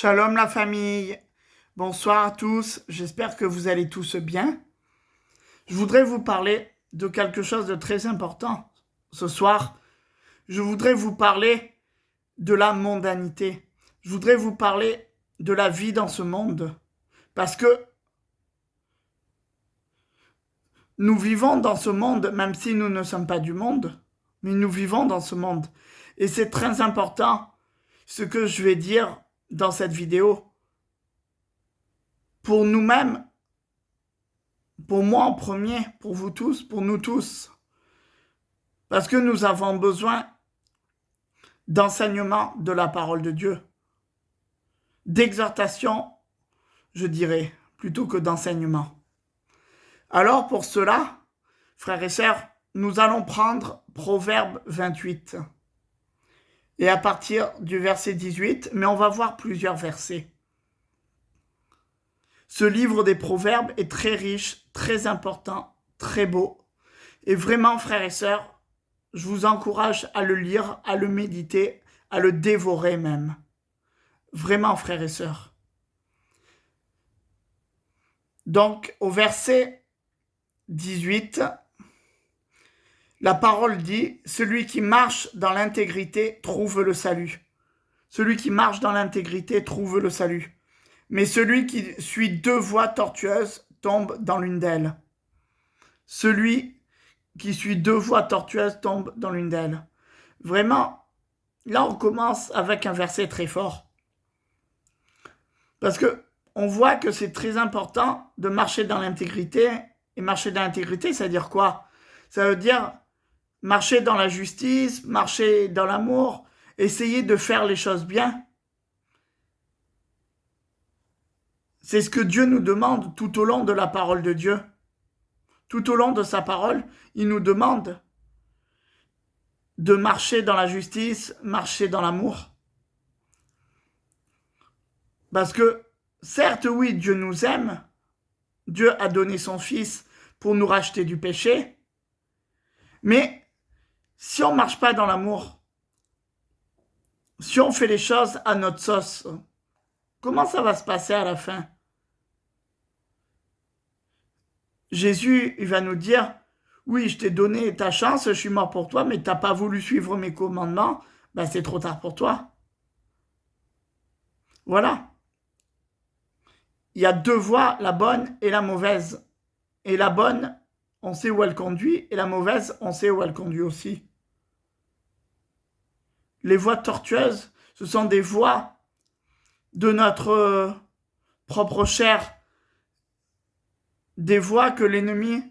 Shalom la famille, bonsoir à tous, j'espère que vous allez tous bien. Je voudrais vous parler de quelque chose de très important. Ce soir, je voudrais vous parler de la mondanité. Je voudrais vous parler de la vie dans ce monde. Parce que nous vivons dans ce monde, même si nous ne sommes pas du monde, mais nous vivons dans ce monde. Et c'est très important ce que je vais dire dans cette vidéo. Pour nous-mêmes, pour moi en premier, pour vous tous, pour nous tous. Parce que nous avons besoin d'enseignement de la parole de Dieu. D'exhortation, je dirais, plutôt que d'enseignement. Alors pour cela, frères et sœurs, nous allons prendre Proverbe 28. Et à partir du verset 18, mais on va voir plusieurs versets. Ce livre des Proverbes est très riche, très important, très beau. Et vraiment, frères et sœurs, je vous encourage à le lire, à le méditer, à le dévorer même. Vraiment, frères et sœurs. Donc, au verset 18, la parole dit « Celui qui marche dans l'intégrité trouve le salut. » Celui qui marche dans l'intégrité trouve le salut. Mais celui qui suit deux voies tortueuses tombe dans l'une d'elles. Celui qui suit deux voies tortueuses tombe dans l'une d'elles. Vraiment, là on commence avec un verset très fort. Parce que on voit que c'est très important de marcher dans l'intégrité. Et marcher dans l'intégrité, ça veut dire quoi? Ça veut dire marcher dans la justice, marcher dans l'amour, essayer de faire les choses bien. C'est ce que Dieu nous demande tout au long de la parole de Dieu. Tout au long de sa parole, il nous demande de marcher dans la justice, marcher dans l'amour. Parce que, certes, oui, Dieu nous aime. Dieu a donné son Fils pour nous racheter du péché. Mais si on ne marche pas dans l'amour, si on fait les choses à notre sauce, comment ça va se passer à la fin? Jésus, il va nous dire, oui, je t'ai donné ta chance, je suis mort pour toi, mais tu n'as pas voulu suivre mes commandements, ben c'est trop tard pour toi. Voilà. Il y a deux voies, la bonne et la mauvaise. Et la bonne, on sait où elle conduit, et la mauvaise, on sait où elle conduit aussi. Les voies tortueuses, ce sont des voies de notre propre chair, des voies que l'ennemi,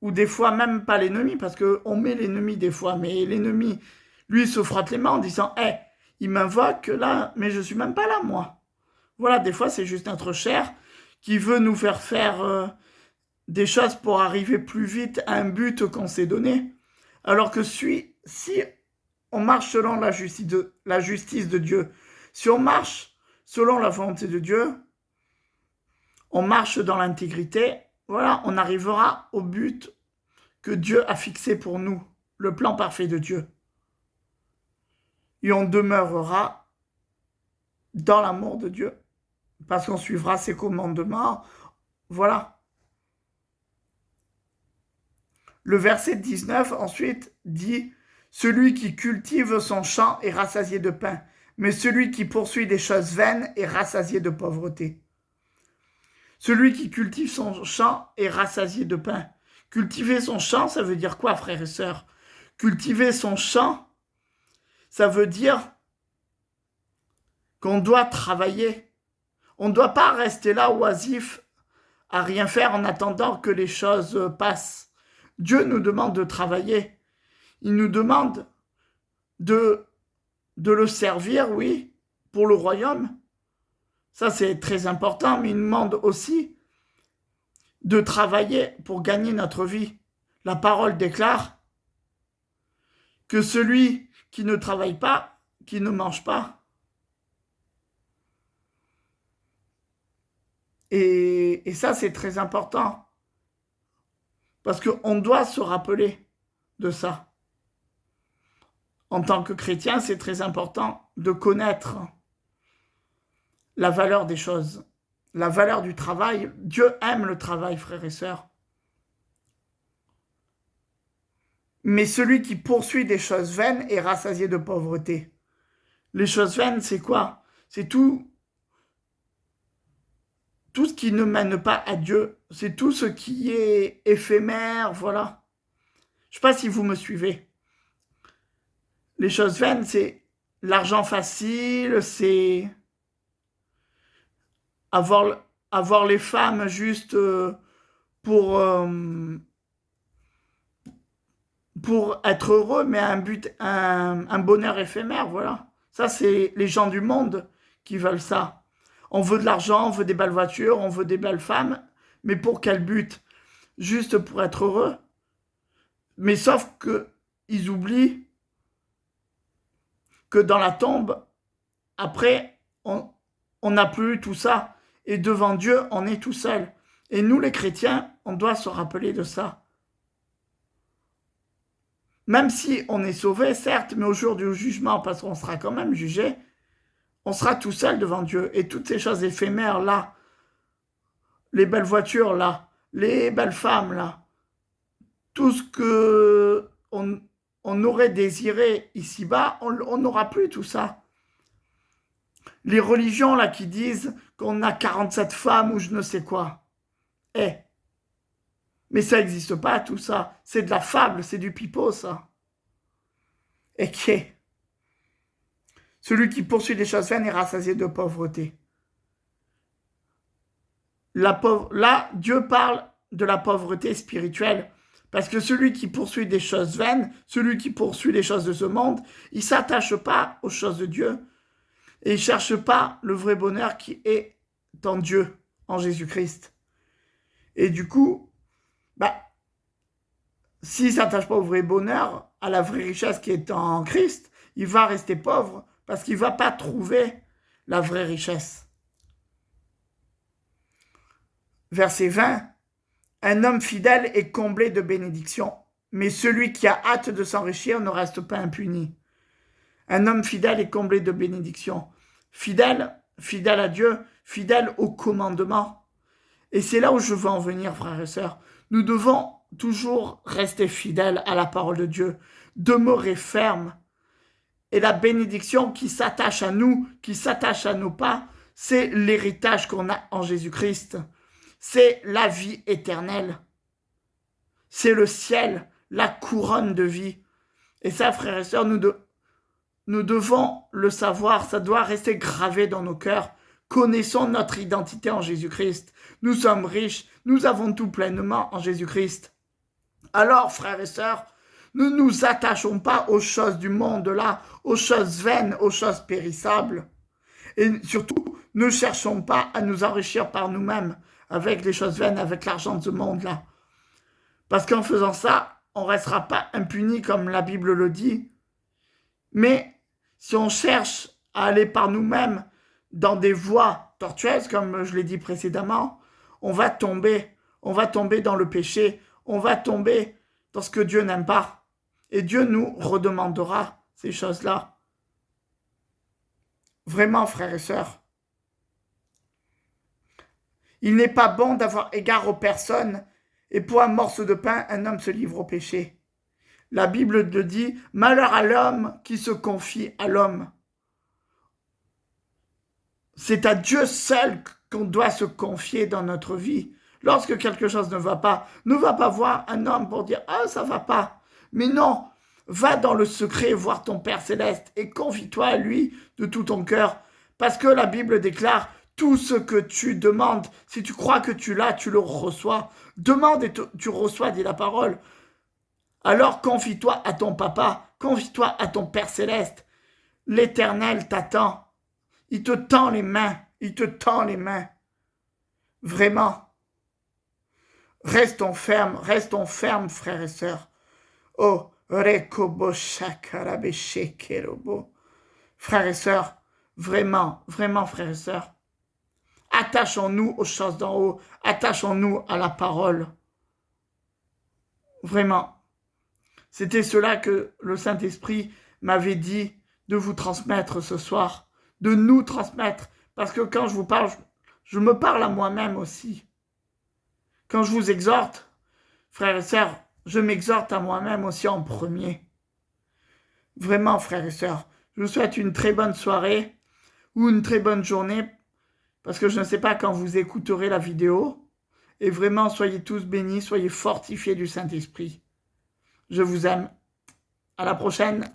ou des fois même pas l'ennemi, parce qu'on met l'ennemi des fois, mais l'ennemi, lui, se frotte les mains en disant « Hey, il m'invoque là, mais je suis même pas là, moi. » Voilà, des fois, c'est juste notre chair qui veut nous faire des choses pour arriver plus vite à un but qu'on s'est donné. Alors que si on marche selon la justice de Dieu, si on marche selon la volonté de Dieu, on marche dans l'intégrité, voilà, on arrivera au but que Dieu a fixé pour nous, le plan parfait de Dieu. Et on demeurera dans l'amour de Dieu, parce qu'on suivra ses commandements. Voilà. Le verset 19, ensuite, dit « Celui qui cultive son champ est rassasié de pain, mais celui qui poursuit des choses vaines est rassasié de pauvreté. » Celui qui cultive son champ est rassasié de pain. Cultiver son champ, ça veut dire quoi, frères et sœurs? Cultiver son champ, ça veut dire qu'on doit travailler. On ne doit pas rester là oisif, à rien faire en attendant que les choses passent. Dieu nous demande de travailler. Il nous demande de le servir, oui, pour le royaume. Ça, c'est très important, mais il nous demande aussi de travailler pour gagner notre vie. La parole déclare que celui qui ne travaille pas, qui ne mange pas. Et ça, c'est très important. Parce qu'on doit se rappeler de ça. En tant que chrétien, c'est très important de connaître la valeur des choses, la valeur du travail. Dieu aime le travail, frères et sœurs. Mais celui qui poursuit des choses vaines est rassasié de pauvreté. Les choses vaines, c'est quoi? C'est tout ce qui ne mène pas à Dieu. C'est tout ce qui est éphémère, voilà. Je ne sais pas si vous me suivez. Les choses vaines, c'est l'argent facile, c'est avoir les femmes juste pour être heureux, mais un bonheur éphémère, voilà. Ça, c'est les gens du monde qui veulent ça. On veut de l'argent, on veut des belles voitures, on veut des belles femmes, mais pour quel but? Juste pour être heureux? Mais sauf qu'ils oublient que dans la tombe, après, on n'a plus tout ça. Et devant Dieu, on est tout seul. Et nous, les chrétiens, on doit se rappeler de ça. Même si on est sauvé, certes, mais au jour du jugement, parce qu'on sera quand même jugé, on sera tout seul devant Dieu. Et toutes ces choses éphémères là, les belles voitures là, les belles femmes là, tout ce que on aurait désiré ici-bas, on n'aura plus tout ça. Les religions là qui disent qu'on a 47 femmes ou je ne sais quoi. Mais ça n'existe pas tout ça. C'est de la fable, c'est du pipeau ça. Et celui qui poursuit les choses vaines est rassasié de pauvreté. Là, Dieu parle de la pauvreté spirituelle. Parce que celui qui poursuit des choses vaines, celui qui poursuit les choses de ce monde, il ne s'attache pas aux choses de Dieu. Et il ne cherche pas le vrai bonheur qui est en Dieu, en Jésus-Christ. Et du coup, s'il ne s'attache pas au vrai bonheur, à la vraie richesse qui est en Christ, il va rester pauvre parce qu'il ne va pas trouver la vraie richesse. Verset 20. Un homme fidèle est comblé de bénédictions, mais celui qui a hâte de s'enrichir ne reste pas impuni. Un homme fidèle est comblé de bénédictions. Fidèle à Dieu, fidèle au commandement. Et c'est là où je veux en venir, frères et sœurs. Nous devons toujours rester fidèles à la parole de Dieu, demeurer ferme. Et la bénédiction qui s'attache à nous, qui s'attache à nos pas, c'est l'héritage qu'on a en Jésus-Christ. C'est la vie éternelle. C'est le ciel, la couronne de vie. Et ça, frères et sœurs, nous devons le savoir, ça doit rester gravé dans nos cœurs. Connaissons notre identité en Jésus-Christ. Nous sommes riches, nous avons tout pleinement en Jésus-Christ. Alors, frères et sœurs, ne nous attachons pas aux choses du monde-là, aux choses vaines, aux choses périssables. Et surtout, ne cherchons pas à nous enrichir par nous-mêmes avec les choses vaines, avec l'argent de ce monde-là. Parce qu'en faisant ça, on ne restera pas impuni comme la Bible le dit. Mais si on cherche à aller par nous-mêmes dans des voies tortueuses, comme je l'ai dit précédemment, on va tomber dans le péché, on va tomber dans ce que Dieu n'aime pas. Et Dieu nous redemandera ces choses-là. Vraiment, frères et sœurs. Il n'est pas bon d'avoir égard aux personnes, et pour un morceau de pain, un homme se livre au péché. La Bible le dit, malheur à l'homme qui se confie à l'homme. C'est à Dieu seul qu'on doit se confier dans notre vie. Lorsque quelque chose ne va pas voir un homme pour dire « Ah, ça va pas ». Mais non, va dans le secret voir ton Père Céleste et confie-toi à lui de tout ton cœur. Parce que la Bible déclare « Tout ce que tu demandes, si tu crois que tu l'as, tu le reçois. Demande et tu reçois, dit la parole. Alors confie-toi à ton papa, confie-toi à ton Père Céleste. L'Éternel t'attend. Il te tend les mains, Vraiment. Restons fermes, frères et sœurs. Oh, rekobo shakarabeshekerobo. Frères et sœurs, vraiment, frères et sœurs. Attachons-nous aux choses d'en haut, attachons-nous à la parole. Vraiment. C'était cela que le Saint-Esprit m'avait dit de vous transmettre ce soir, de nous transmettre, Parce que quand je vous parle, je me parle à moi-même aussi. Quand je vous exhorte, frères et sœurs, je m'exhorte à moi-même aussi en premier. Vraiment, frères et sœurs, je vous souhaite une très bonne soirée ou une très bonne journée, parce que je ne sais pas quand vous écouterez la vidéo. Et vraiment, soyez tous bénis, soyez fortifiés du Saint-Esprit. Je vous aime. À la prochaine.